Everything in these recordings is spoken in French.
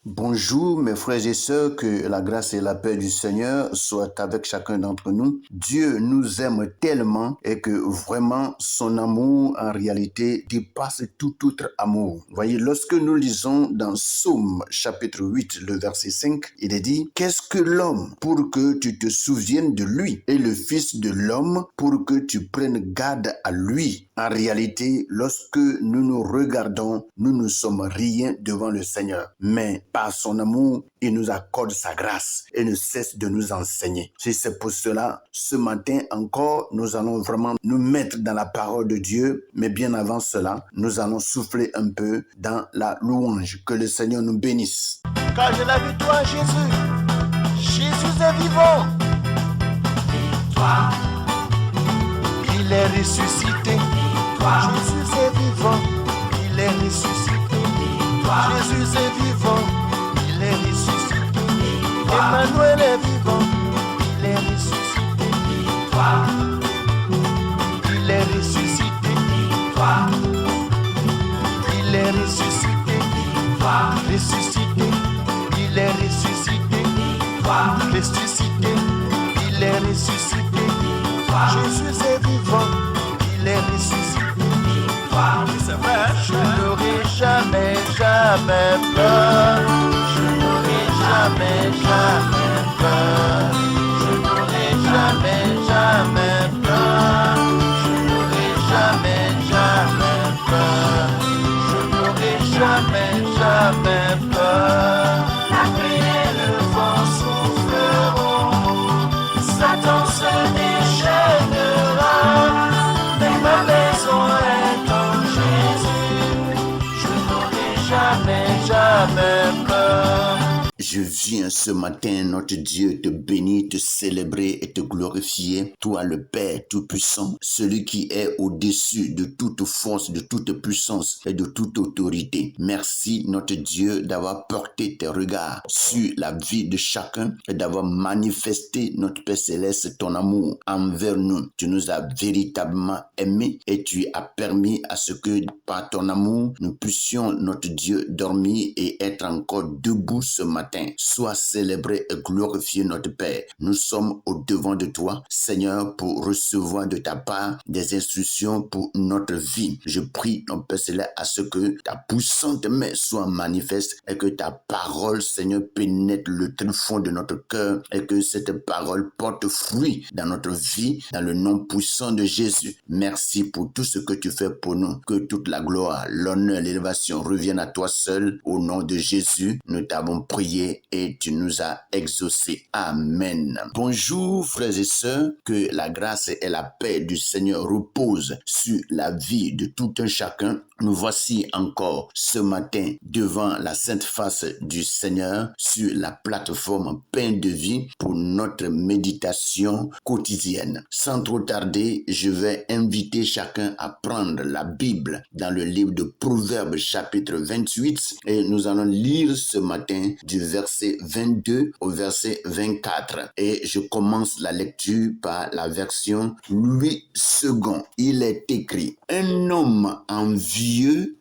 Bonjour mes frères et sœurs, que la grâce et la paix du Seigneur soient avec chacun d'entre nous. Dieu nous aime tellement et que vraiment son amour en réalité dépasse tout autre amour. Voyez, lorsque nous lisons dans Psaume chapitre 8, le verset 5, il est dit: qu'est-ce que l'homme pour que tu te souviennes de lui, et le fils de l'homme pour que tu prennes garde à lui. En réalité, lorsque nous nous regardons, nous ne sommes rien devant le Seigneur. Mais par son amour, il nous accorde sa grâce et ne cesse de nous enseigner. C'est pour cela, ce matin encore, nous allons vraiment nous mettre dans la parole de Dieu. Mais bien avant cela, nous allons souffler un peu dans la louange. Que le Seigneur nous bénisse. Car je la victoire, Jésus. Jésus est vivant. Victoire. Il est ressuscité. Victoire. Jésus est vivant. Il est ressuscité. Victoire. Jésus est vivant. Il est ressuscité. Victoire. Emmanuel est vivant. Il est ressuscité. Victoire. Il est ressuscité. Victoire. Il est ressuscité. Victoire. Ressuscité. Il est ressuscité. Victoire. Ressuscité. Il est ressuscité. Victoire. Jésus est vivant. Il est ressuscité. Victoire. C'est vrai. Je n'aurai jamais, jamais peur. Je n'aurai jamais, jamais peur. Je n'aurai jamais, jamais peur. Je n'aurai jamais, jamais peur. Je n'aurai jamais, jamais peur. La pluie et le vent souffleront. Satan se déchaînera. Mais ma maison est en Jésus. Je n'aurai jamais, jamais peur. Je viens ce matin, notre Dieu, te bénir, te célébrer et te glorifier. Toi, le Père Tout-Puissant, celui qui est au-dessus de toute force, de toute puissance et de toute autorité. Merci, notre Dieu, d'avoir porté tes regards sur la vie de chacun et d'avoir manifesté, notre Père Céleste, ton amour envers nous. Tu nous as véritablement aimés et tu as permis à ce que, par ton amour, nous puissions, notre Dieu, dormir et être encore debout ce matin. Sois célébré et glorifié, notre Père. Nous sommes au devant de toi, Seigneur, pour recevoir de ta part des instructions pour notre vie. Je prie, mon Père Céleste, à ce que ta puissante main soit manifeste et que ta parole, Seigneur, pénètre le tréfonds de notre cœur et que cette parole porte fruit dans notre vie, dans le nom puissant de Jésus. Merci pour tout ce que tu fais pour nous. Que toute la gloire, l'honneur, l'élévation reviennent à toi seul. Au nom de Jésus, nous t'avons prié et tu nous as exaucés. Amen. Bonjour frères et sœurs, que la grâce et la paix du Seigneur reposent sur la vie de tout un chacun. Nous voici encore ce matin devant la sainte face du Seigneur sur la plateforme Pain de vie pour notre méditation quotidienne. Sans trop tarder, je vais inviter chacun à prendre la Bible dans le livre de Proverbes chapitre 28 et nous allons lire ce matin du verset 22 au verset 24. Et je commence la lecture par la version Louis II. Il est écrit: un homme envieux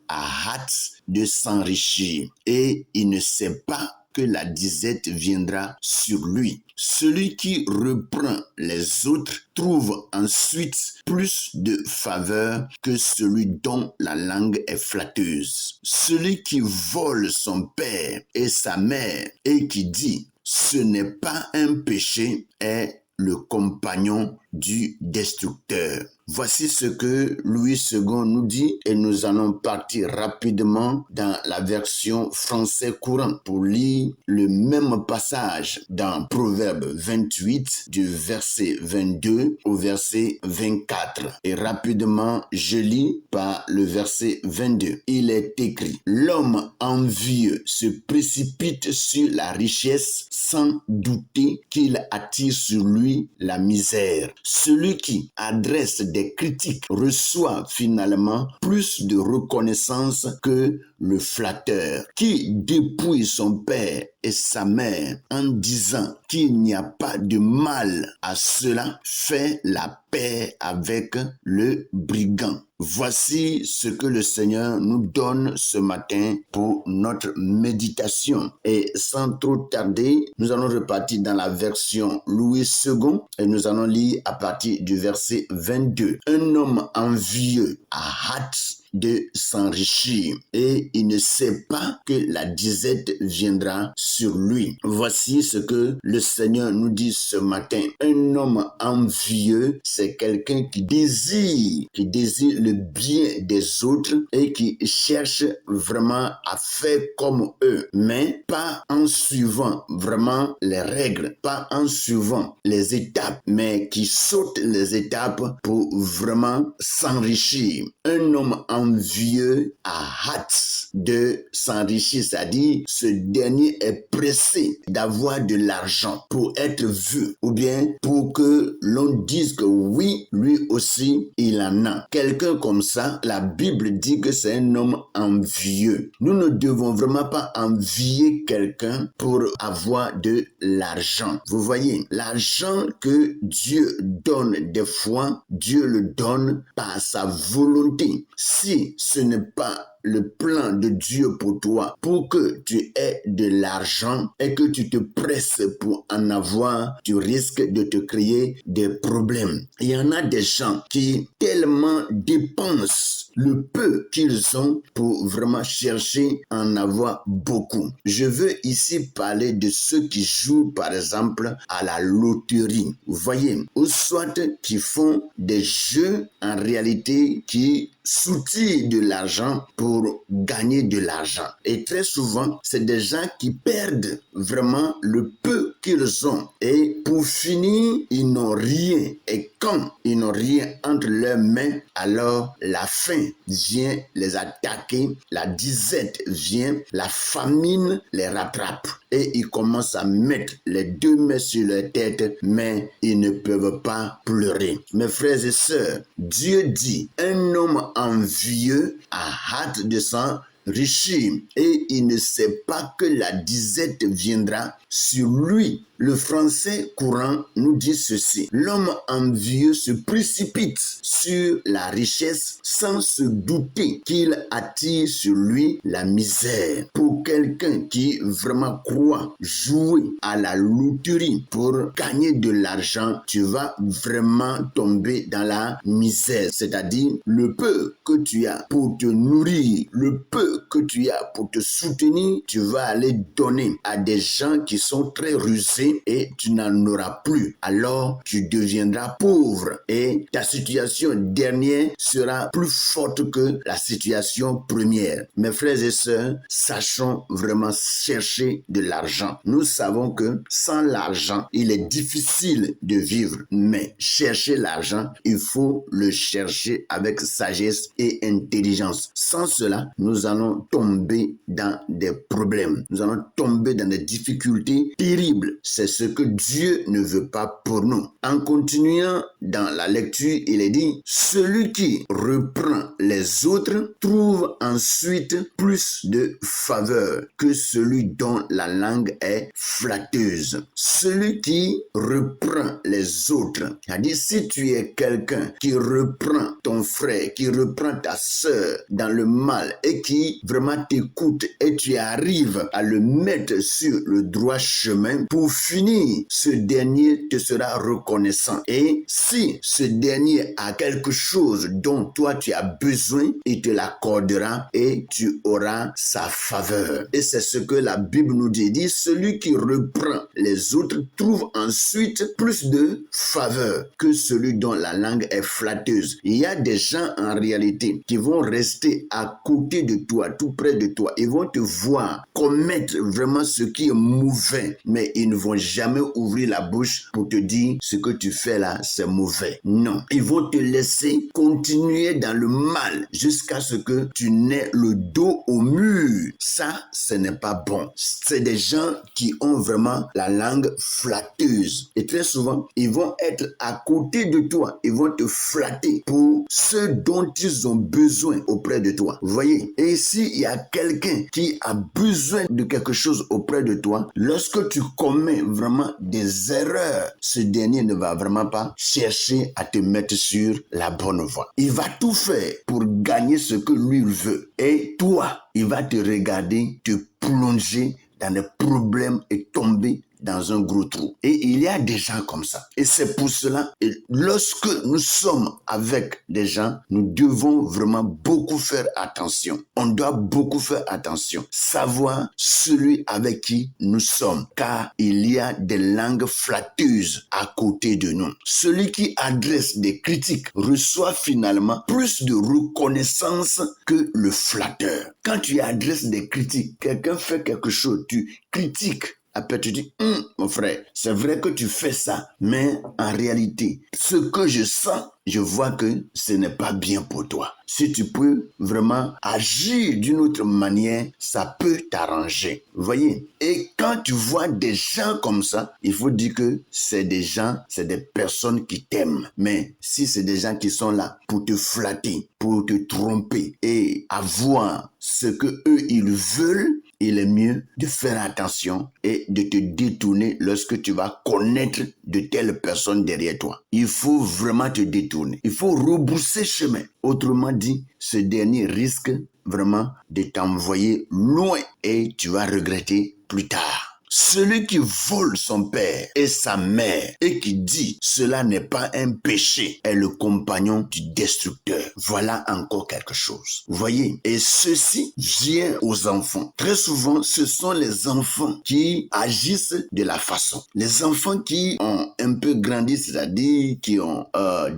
a hâte de s'enrichir et il ne sait pas que la disette viendra sur lui. Celui qui reprend les autres trouve ensuite plus de faveur que celui dont la langue est flatteuse. Celui qui vole son père et sa mère et qui dit « ce n'est pas un péché » est le compagnon du destructeur. Voici ce que Louis II nous dit et nous allons partir rapidement dans la version français courant pour lire le même passage dans Proverbe 28 du verset 22 au verset 24. Et rapidement, je lis par le verset 22. Il est écrit: l'homme envieux se précipite sur la richesse sans douter qu'il attire sur lui la misère. Celui qui adresse des critiques reçoit finalement plus de reconnaissance que le flatteur, qui dépouille son père et sa mère en disant qu'il n'y a pas de mal à cela, fait la paix avec le brigand. Voici ce que le Seigneur nous donne ce matin pour notre méditation. Et sans trop tarder, nous allons repartir dans la version Louis II et nous allons lire à partir du verset 22. Un homme envieux a hâte de s'enrichir et il ne sait pas que la disette viendra sur lui. Voici ce que le Seigneur nous dit ce matin. Un homme envieux, c'est quelqu'un qui désire le bien des autres et qui cherche vraiment à faire comme eux, mais pas en suivant vraiment les règles, pas en suivant les étapes, mais qui saute les étapes pour vraiment s'enrichir. Un homme envieux a hâte de s'enrichir, c'est-à-dire ce dernier est pressé d'avoir de l'argent pour être vu ou bien pour que l'on dise que oui, lui aussi, il en a. Quelqu'un comme ça, la Bible dit que c'est un homme envieux. Nous ne devons vraiment pas envier quelqu'un pour avoir de l'argent. Vous voyez, l'argent que Dieu donne des fois, Dieu le donne par sa volonté. Si ce n'est pas le plan de Dieu pour toi, pour que tu aies de l'argent et que tu te presses pour en avoir, tu risques de te créer des problèmes. Il y en a des gens qui tellement dépensent le peu qu'ils ont pour vraiment chercher à en avoir beaucoup. Je veux ici parler de ceux qui jouent par exemple à la loterie. Vous voyez, ou soit qui font des jeux en réalité qui soutirent de l'argent pour gagner de l'argent. Et très souvent, c'est des gens qui perdent vraiment le peu qu'ils ont. Et pour finir, ils n'ont rien. Et quand ils n'ont rien entre leurs mains, alors la faim vient les attaquer, la disette vient, la famine les rattrape. Et ils commencent à mettre les deux mains sur leur tête, mais ils ne peuvent pas pleurer. Mes frères et sœurs, Dieu dit, un homme envieux a hâte de s'enrichir et il ne sait pas que la disette viendra sur lui. Le français courant nous dit ceci: l'homme envieux se précipite sur la richesse sans se douter qu'il attire sur lui la misère. Pour quelqu'un qui vraiment croit jouer à la loterie pour gagner de l'argent, tu vas vraiment tomber dans la misère. C'est-à-dire le peu que tu as pour te nourrir, le peu que tu as pour te soutenir, tu vas aller donner à des gens qui sont très rusés et tu n'en auras plus. Alors tu deviendras pauvre et ta situation dernière sera plus forte que la situation première. Mes frères et sœurs, sachons vraiment chercher de l'argent. Nous savons que sans l'argent, il est difficile de vivre, mais chercher l'argent, il faut le chercher avec sagesse et intelligence. Sans cela, nous allons tomber dans des problèmes. Nous allons tomber dans des difficultés terribles. C'est ce que Dieu ne veut pas pour nous. En continuant dans la lecture, il est dit, celui qui reprend les autres trouve ensuite plus de faveur que celui dont la langue est flatteuse. Celui qui reprend les autres, c'est-à-dire si tu es quelqu'un qui reprend ton frère, qui reprend ta sœur dans le mal et qui vraiment t'écoute et tu arrives à le mettre sur le droit chemin, pour finir, ce dernier te sera reconnaissant. Et si ce dernier a quelque chose dont toi tu as besoin, il te l'accordera et tu auras sa faveur. Et c'est ce que la Bible nous dit, celui qui reprend les autres trouve ensuite plus de faveur que celui dont la langue est flatteuse. Il y a des gens en réalité qui vont rester à côté de toi, tout près de toi. Ils vont te voir commettre vraiment ce qui est mauvais, mais ils ne vont jamais ouvrir la bouche pour te dire ce que tu fais là, c'est mauvais. Non, ils vont te laisser continuer dans le mal jusqu'à ce que tu n'aies le dos au mur. Ça, ce n'est pas bon. C'est des gens qui ont vraiment la langue flatteuse. Et très souvent, ils vont être à côté de toi. Ils vont te flatter pour ce dont ils ont besoin auprès de toi. Vous voyez? Et si s'il y a quelqu'un qui a besoin de quelque chose auprès de toi, lorsque tu commets vraiment des erreurs, ce dernier ne va vraiment pas chercher à te mettre sur la bonne voie. Il va tout faire pour gagner ce que lui veut. Et toi, il va te regarder, te plonger dans des problèmes et tomber dans un gros trou. Et il y a des gens comme ça. Et c'est pour cela, lorsque nous sommes avec des gens, nous devons vraiment beaucoup faire attention. On doit beaucoup faire attention. Savoir celui avec qui nous sommes. Car il y a des langues flatteuses à côté de nous. Celui qui adresse des critiques reçoit finalement plus de reconnaissance que le flatteur. Quand tu adresses des critiques, quelqu'un fait quelque chose, tu critiques. Après, tu dis, mon frère, c'est vrai que tu fais ça, mais en réalité, ce que je sens, je vois que ce n'est pas bien pour toi. Si tu peux vraiment agir d'une autre manière, ça peut t'arranger. Vous voyez? Et quand tu vois des gens comme ça, il faut dire que c'est des gens, c'est des personnes qui t'aiment. Mais si c'est des gens qui sont là pour te flatter, pour te tromper et avoir ce que eux ils veulent, il est mieux de faire attention et de te détourner lorsque tu vas connaître de telles personnes derrière toi. Il faut vraiment te détourner. Il faut rebrousser chemin. Autrement dit, ce dernier risque vraiment de t'envoyer loin et tu vas regretter plus tard. Celui qui vole son père et sa mère et qui dit cela n'est pas un péché est le compagnon du destructeur. Voilà encore quelque chose. Vous voyez? Et ceci vient aux enfants. Très souvent, ce sont les enfants qui agissent de la façon. Les enfants qui ont un peu grandi, c'est-à-dire qui ont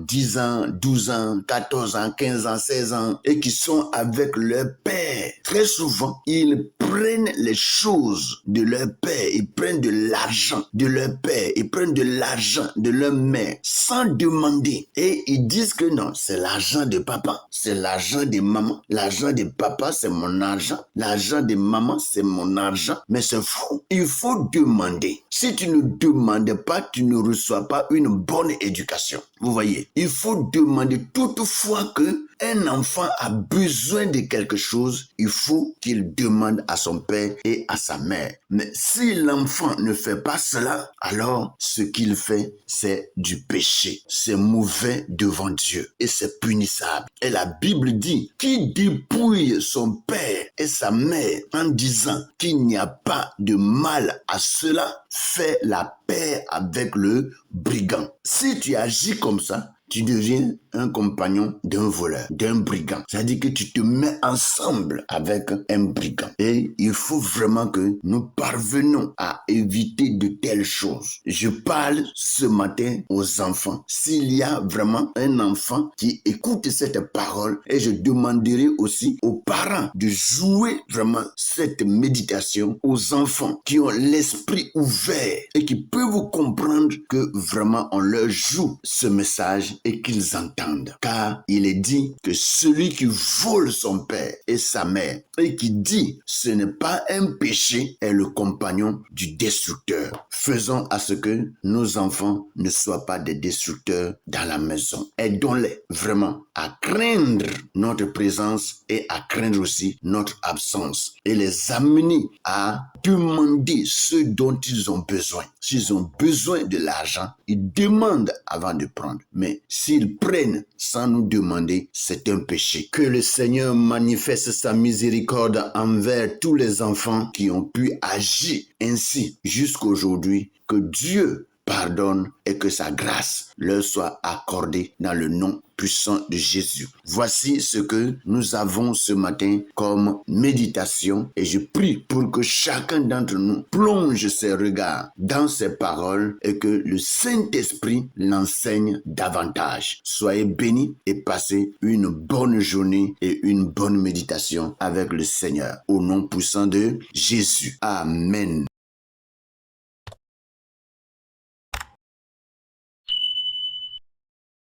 10 ans, 12 ans, 14 ans, 15 ans, 16 ans et qui sont avec leur père. Très souvent, ils prennent les choses de leur père. Ils prennent de l'argent de leur père, ils prennent de l'argent de leur mère sans demander. Et ils disent que non, c'est l'argent de papa, c'est l'argent de maman. L'argent de papa, c'est mon argent. L'argent de maman, c'est mon argent. Mais c'est faux. Il faut demander. Si tu ne demandes pas, tu ne reçois pas une bonne éducation. Vous voyez, il faut demander. Toutefois que un enfant a besoin de quelque chose, il faut qu'il demande à son père et à sa mère. Mais si l'enfant ne fait pas cela, alors ce qu'il fait, c'est du péché. C'est mauvais devant Dieu et c'est punissable. Et la Bible dit, qui dépouille son père et sa mère en disant qu'il n'y a pas de mal à cela, fait la paix avec le brigand. Si tu agis comme ça, tu deviens un compagnon d'un voleur, d'un brigand. C'est-à-dire que tu te mets ensemble avec un brigand. Et il faut vraiment que nous parvenons à éviter de telles choses. Je parle ce matin aux enfants. S'il y a vraiment un enfant qui écoute cette parole, et je demanderai aussi aux parents de jouer vraiment cette méditation aux enfants qui ont l'esprit ouvert et qui peuvent comprendre que vraiment on leur joue ce message et qu'ils entendent. Car il est dit que celui qui vole son père et sa mère et qui dit ce n'est pas un péché est le compagnon du destructeur. Faisons à ce que nos enfants ne soient pas des destructeurs dans la maison. Aidons-les vraiment à craindre notre présence et à craindre aussi notre absence et les amener à demander ce dont ils ont besoin. S'ils ont besoin de l'argent, ils demandent avant de prendre. Mais s'ils prennent sans nous demander, c'est un péché. Que le Seigneur manifeste sa miséricorde envers tous les enfants qui ont pu agir ainsi jusqu'aujourd'hui. Que Dieu pardonne et que sa grâce leur soit accordée dans le nom puissant de Jésus. Voici ce que nous avons ce matin comme méditation et je prie pour que chacun d'entre nous plonge ses regards dans ces paroles et que le Saint-Esprit l'enseigne davantage. Soyez bénis et passez une bonne journée et une bonne méditation avec le Seigneur. Au nom puissant de Jésus. Amen.